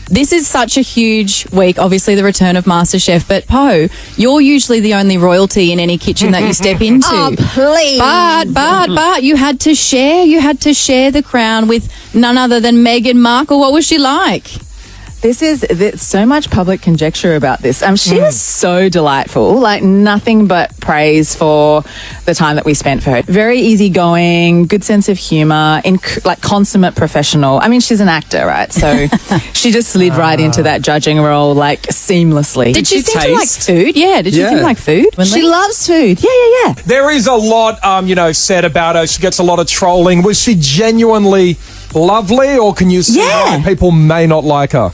This is such a huge week, obviously the return of MasterChef, but Poh, you're usually the only royalty in any kitchen that you step into. Oh, please. But you had to share the crown with none other than Meghan Markle. What was she like? There's so much public conjecture about this. She was so delightful, like nothing but praise for the time that we spent for her. Very easygoing, good sense of humour, like consummate professional. I mean, she's an actor, right? So she just slid right into that judging role like seamlessly. Did she seem to like food? Yeah, did she seem to like food? She loves food. Yeah. There is a lot, said about her. She gets a lot of trolling. Was she genuinely lovely, or can you see why people may not like her?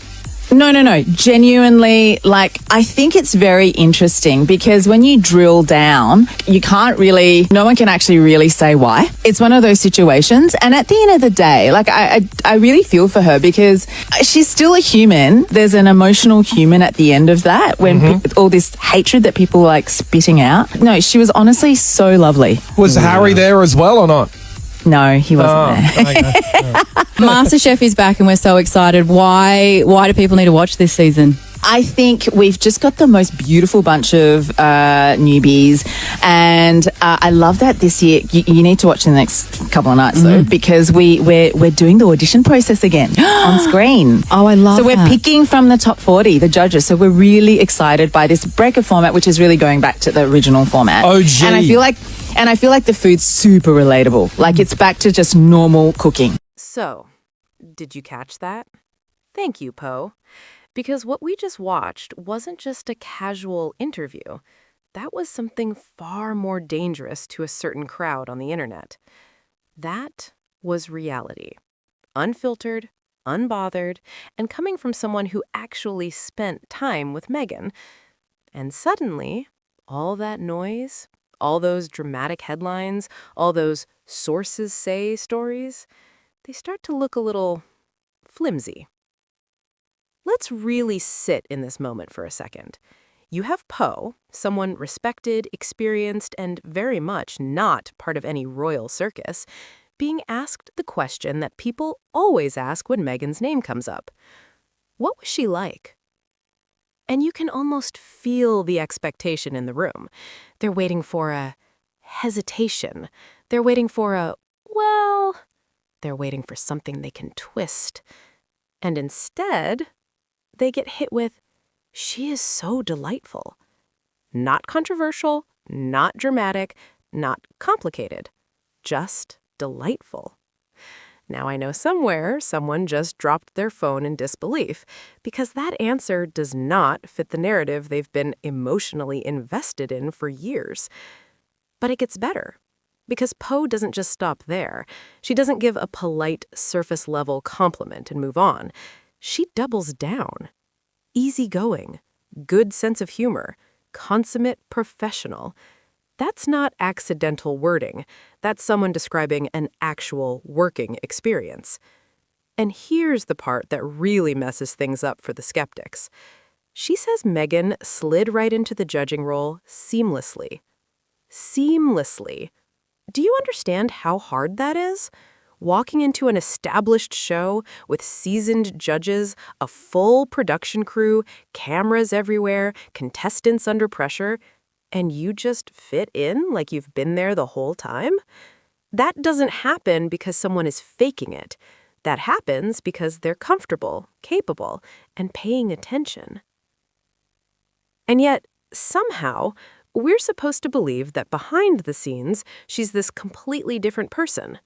No. Genuinely, like, I think it's very interesting because when you drill down, no one can actually really say why. It's one of those situations. And at the end of the day, like, I really feel for her because she's still a human. There's an emotional human at the end of that when all this hatred that people are, like, spitting out. No, she was honestly so lovely. Was Harry there as well or not? No, he wasn't there. Okay. MasterChef is back and we're so excited. Why do people need to watch this season? I think we've just got the most beautiful bunch of newbies, and I love that this year. You need to watch the next couple of nights though, because we're doing the audition process again on screen. Oh, I love. So we're picking from the top 40, the judges. So we're really excited by this break of format, which is really going back to the original format. Oh, gee. And I feel like the food's super relatable. Like it's back to just normal cooking. So, did you catch that? Thank you, Poh. Because what we just watched wasn't just a casual interview. That was something far more dangerous to a certain crowd on the internet. That was reality. Unfiltered, unbothered, and coming from someone who actually spent time with Meghan. And suddenly, all that noise, all those dramatic headlines, all those sources say stories, they start to look a little flimsy. Let's really sit in this moment for a second. You have Poh, someone respected, experienced, and very much not part of any royal circus, being asked the question that people always ask when Meghan's name comes up. What was she like? And you can almost feel the expectation in the room. They're waiting for a hesitation. They're waiting for they're waiting for something they can twist. And instead, they get hit with, she is so delightful. Not controversial, not dramatic, not complicated, just delightful. Now I know somewhere someone just dropped their phone in disbelief because that answer does not fit the narrative they've been emotionally invested in for years. But it gets better because Poh doesn't just stop there. She doesn't give a polite surface-level compliment and move on. She doubles down. Easygoing, good sense of humor, consummate professional. That's not accidental wording. That's someone describing an actual working experience. And here's the part that really messes things up for the skeptics. She says Meghan slid right into the judging role seamlessly. Seamlessly. Do you understand how hard that is? Walking into an established show with seasoned judges, a full production crew, cameras everywhere, contestants under pressure, and you just fit in like you've been there the whole time? That doesn't happen because someone is faking it. That happens because they're comfortable, capable, and paying attention. And yet, somehow, we're supposed to believe that behind the scenes, she's this completely different person.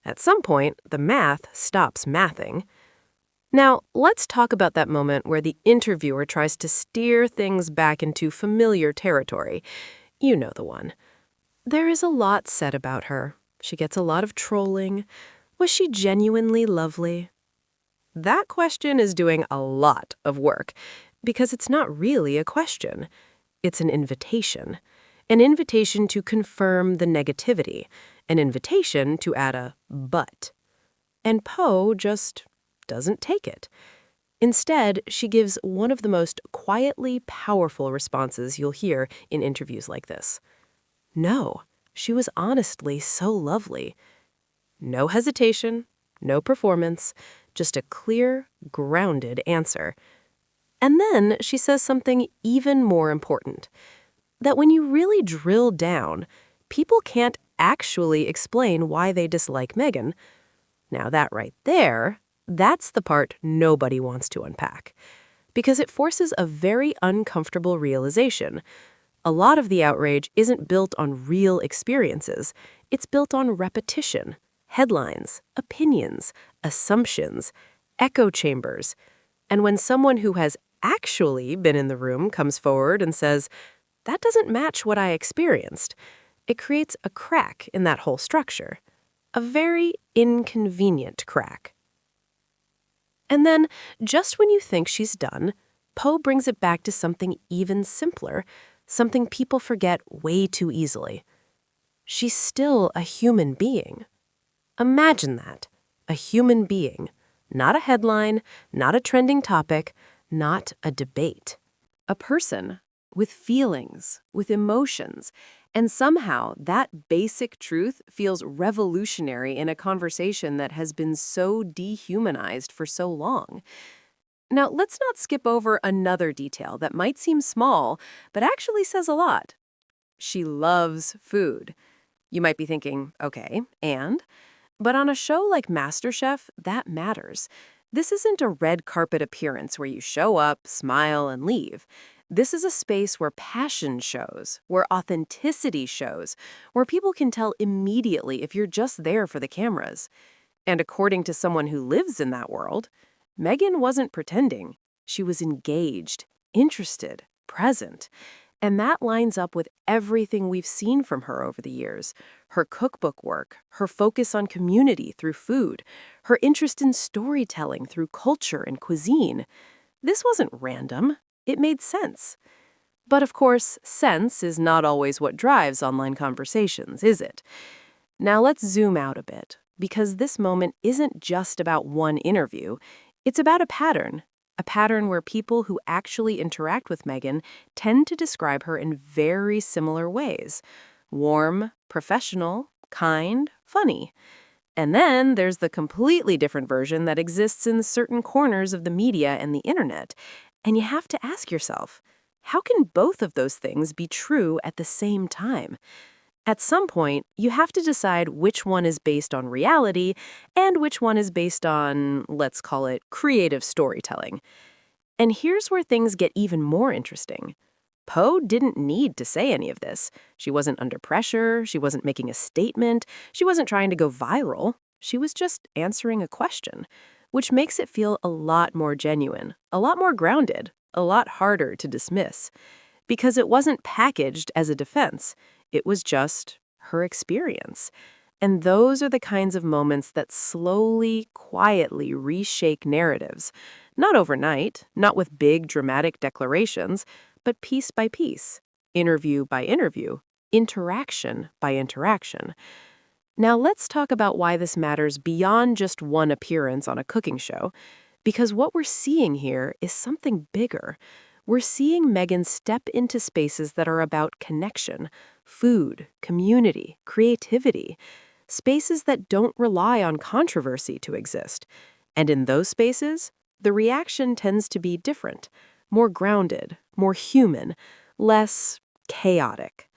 At some point, the math stops mathing. Now, let's talk about that moment where the interviewer tries to steer things back into familiar territory. You know the one. There is a lot said about her. She gets a lot of trolling. Was she genuinely lovely? That question is doing a lot of work because it's not really a question. It's an invitation. An invitation to confirm the negativity. An invitation to add a but. And Poh just doesn't take it. Instead, she gives one of the most quietly powerful responses you'll hear in interviews like this. No, she was honestly so lovely. No hesitation, no performance, just a clear, grounded answer. And then she says something even more important, that when you really drill down, people can't actually explain why they dislike Meghan. Now that right there, that's the part nobody wants to unpack, because it forces a very uncomfortable realization. A lot of the outrage isn't built on real experiences. It's built on repetition, headlines, opinions, assumptions, echo chambers. And when someone who has actually been in the room comes forward and says, "That doesn't match what I experienced," it creates a crack in that whole structure. A very inconvenient crack. And then, just when you think she's done, Poh brings it back to something even simpler, something people forget way too easily. She's still a human being. Imagine that. A human being. Not a headline, not a trending topic, not a debate. A person with feelings, with emotions, and somehow that basic truth feels revolutionary in a conversation that has been so dehumanized for so long. Now, let's not skip over another detail that might seem small, but actually says a lot. She loves food. You might be thinking, okay, and? But on a show like MasterChef, that matters. This isn't a red carpet appearance where you show up, smile, and leave. This is a space where passion shows, where authenticity shows, where people can tell immediately if you're just there for the cameras. And according to someone who lives in that world, Meghan wasn't pretending. She was engaged, interested, present. And that lines up with everything we've seen from her over the years. Her cookbook work, her focus on community through food, her interest in storytelling through culture and cuisine. This wasn't random. It made sense. But of course, sense is not always what drives online conversations, is it? Now let's zoom out a bit, because this moment isn't just about one interview. It's about a pattern where people who actually interact with Meghan tend to describe her in very similar ways. Warm, professional, kind, funny. And then there's the completely different version that exists in certain corners of the media and the internet. And you have to ask yourself, how can both of those things be true at the same time? At some point, you have to decide which one is based on reality and which one is based on, let's call it, creative storytelling. And here's where things get even more interesting. Poh didn't need to say any of this. She wasn't under pressure, she wasn't making a statement, she wasn't trying to go viral. She was just answering a question, which makes it feel a lot more genuine, a lot more grounded, a lot harder to dismiss. Because it wasn't packaged as a defense. It was just her experience. And those are the kinds of moments that slowly, quietly reshake narratives. Not overnight, not with big, dramatic declarations, but piece by piece, interview by interview, interaction by interaction. Now let's talk about why this matters beyond just one appearance on a cooking show, because what we're seeing here is something bigger. We're seeing Meghan step into spaces that are about connection, food, community, creativity, spaces that don't rely on controversy to exist. And in those spaces, the reaction tends to be different, more grounded, more human, less chaotic.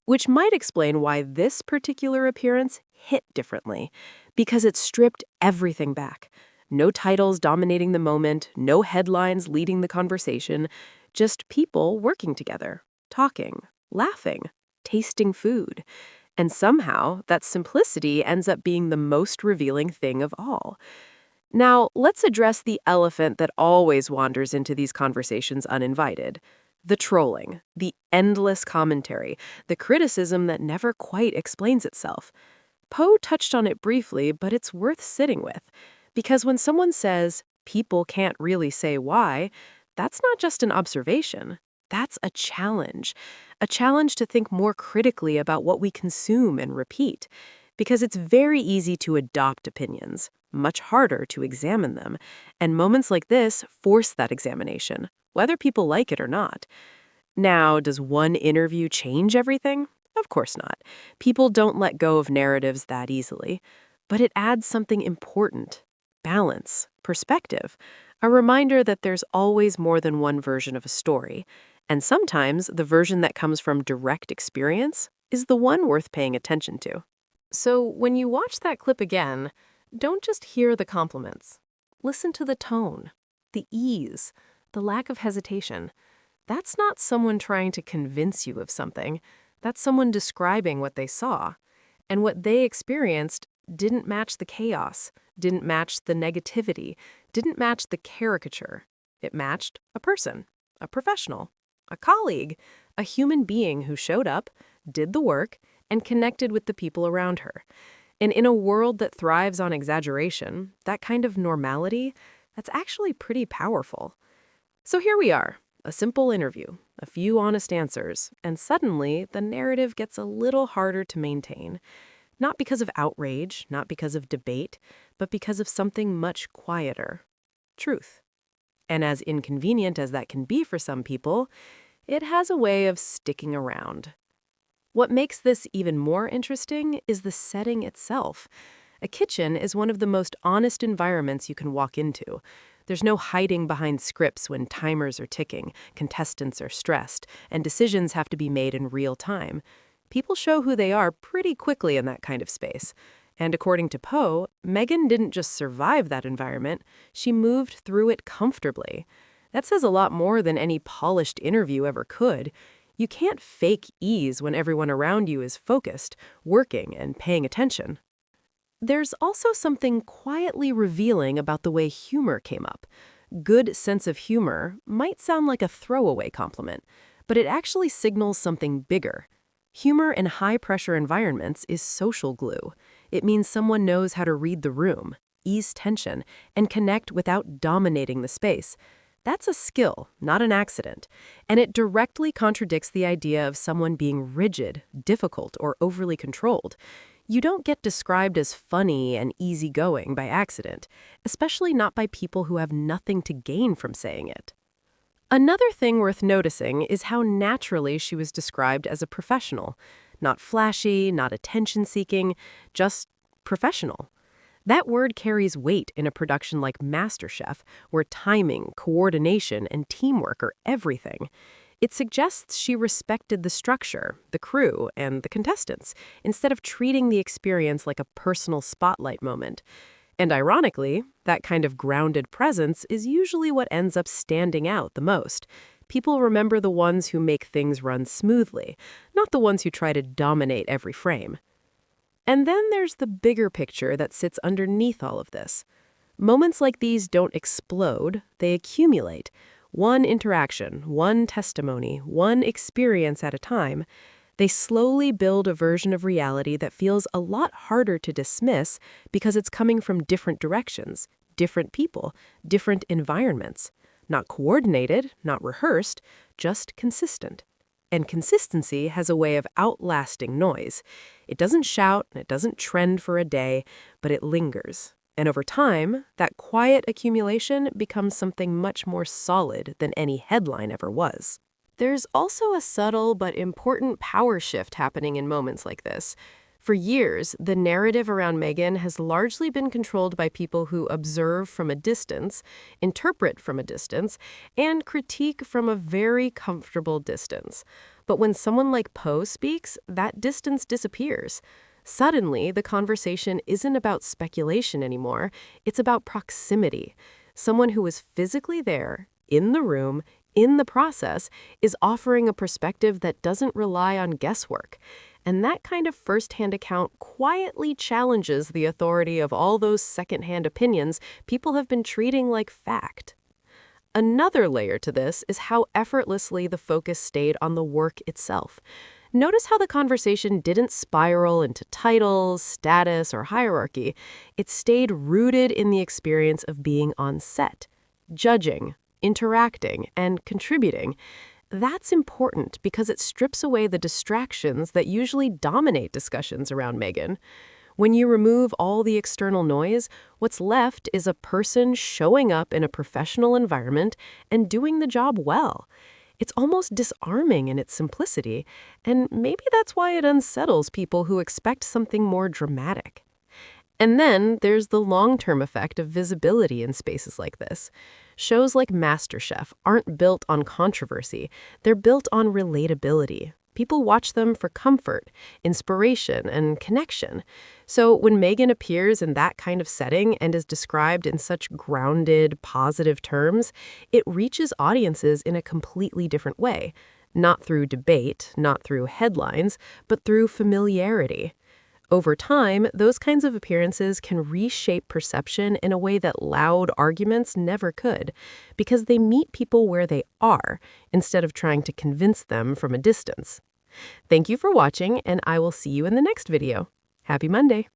Which might explain why this particular appearance hit differently, because it stripped everything back. No titles dominating the moment, no headlines leading the conversation, just people working together, talking, laughing, tasting food. And somehow, that simplicity ends up being the most revealing thing of all. Now, let's address the elephant that always wanders into these conversations uninvited. The trolling, the endless commentary, the criticism that never quite explains itself. Poh touched on it briefly, but it's worth sitting with. Because when someone says, people can't really say why, that's not just an observation. That's a challenge to think more critically about what we consume and repeat. Because it's very easy to adopt opinions, much harder to examine them. And moments like this force that examination, whether people like it or not. Now, does one interview change everything? Of course not. People don't let go of narratives that easily. But it adds something important. balance, perspective, a reminder that there's always more than one version of a story. And sometimes the version that comes from direct experience is the one worth paying attention to. So when you watch that clip again, don't just hear the compliments. Listen to the tone, the ease, the lack of hesitation. That's not someone trying to convince you of something. That's someone describing what they saw. And what they experienced didn't match the chaos, didn't match the negativity, didn't match the caricature. It matched a person, a professional, a colleague, a human being who showed up, did the work, and connected with the people around her. And in a world that thrives on exaggeration, that kind of normality, that's actually pretty powerful. So here we are, a simple interview, a few honest answers, and suddenly the narrative gets a little harder to maintain. Not because of outrage, not because of debate, but because of something much quieter. Truth. And as inconvenient as that can be for some people, it has a way of sticking around. What makes this even more interesting is the setting itself. A kitchen is one of the most honest environments you can walk into. There's no hiding behind scripts when timers are ticking, contestants are stressed, and decisions have to be made in real time. People show who they are pretty quickly in that kind of space. And according to Poh, Meghan didn't just survive that environment, she moved through it comfortably. That says a lot more than any polished interview ever could. You can't fake ease when everyone around you is focused, working, and paying attention. There's also something quietly revealing about the way humor came up. Good sense of humor might sound like a throwaway compliment, but it actually signals something bigger. Humor in high-pressure environments is social glue. It means someone knows how to read the room, ease tension, and connect without dominating the space. That's a skill, not an accident, and it directly contradicts the idea of someone being rigid, difficult, or overly controlled. You don't get described as funny and easygoing by accident, especially not by people who have nothing to gain from saying it. Another thing worth noticing is how naturally she was described as a professional. Not flashy, not attention-seeking, just professional. That word carries weight in a production like MasterChef, where timing, coordination, and teamwork are everything. It suggests she respected the structure, the crew, and the contestants, instead of treating the experience like a personal spotlight moment. And ironically, that kind of grounded presence is usually what ends up standing out the most. People remember the ones who make things run smoothly, not the ones who try to dominate every frame. And then there's the bigger picture that sits underneath all of this. Moments like these don't explode, they accumulate. One interaction, one testimony, one experience at a time. They slowly build a version of reality that feels a lot harder to dismiss because it's coming from different directions, different people, different environments. Not coordinated, not rehearsed, just consistent. And consistency has a way of outlasting noise. It doesn't shout, it doesn't trend for a day, but it lingers. And over time, that quiet accumulation becomes something much more solid than any headline ever was. There's also a subtle but important power shift happening in moments like this. For years, the narrative around Meghan has largely been controlled by people who observe from a distance, interpret from a distance, and critique from a very comfortable distance. But when someone like Poh speaks, that distance disappears. Suddenly, the conversation isn't about speculation anymore, it's about proximity. Someone who was physically there, in the room, in the process, is offering a perspective that doesn't rely on guesswork. And that kind of first-hand account quietly challenges the authority of all those second-hand opinions people have been treating like fact. Another layer to this is how effortlessly the focus stayed on the work itself. Notice how the conversation didn't spiral into titles, status, or hierarchy. It stayed rooted in the experience of being on set, judging, interacting, and contributing. That's important because it strips away the distractions that usually dominate discussions around Meghan. When you remove all the external noise, what's left is a person showing up in a professional environment and doing the job well. It's almost disarming in its simplicity, and maybe that's why it unsettles people who expect something more dramatic. And then there's the long-term effect of visibility in spaces like this. Shows like MasterChef aren't built on controversy. They're built on relatability. People watch them for comfort, inspiration, and connection. So when Meghan appears in that kind of setting and is described in such grounded, positive terms, it reaches audiences in a completely different way. Not through debate, not through headlines, but through familiarity. Over time, those kinds of appearances can reshape perception in a way that loud arguments never could, because they meet people where they are, instead of trying to convince them from a distance. Thank you for watching, and I will see you in the next video. Happy Monday!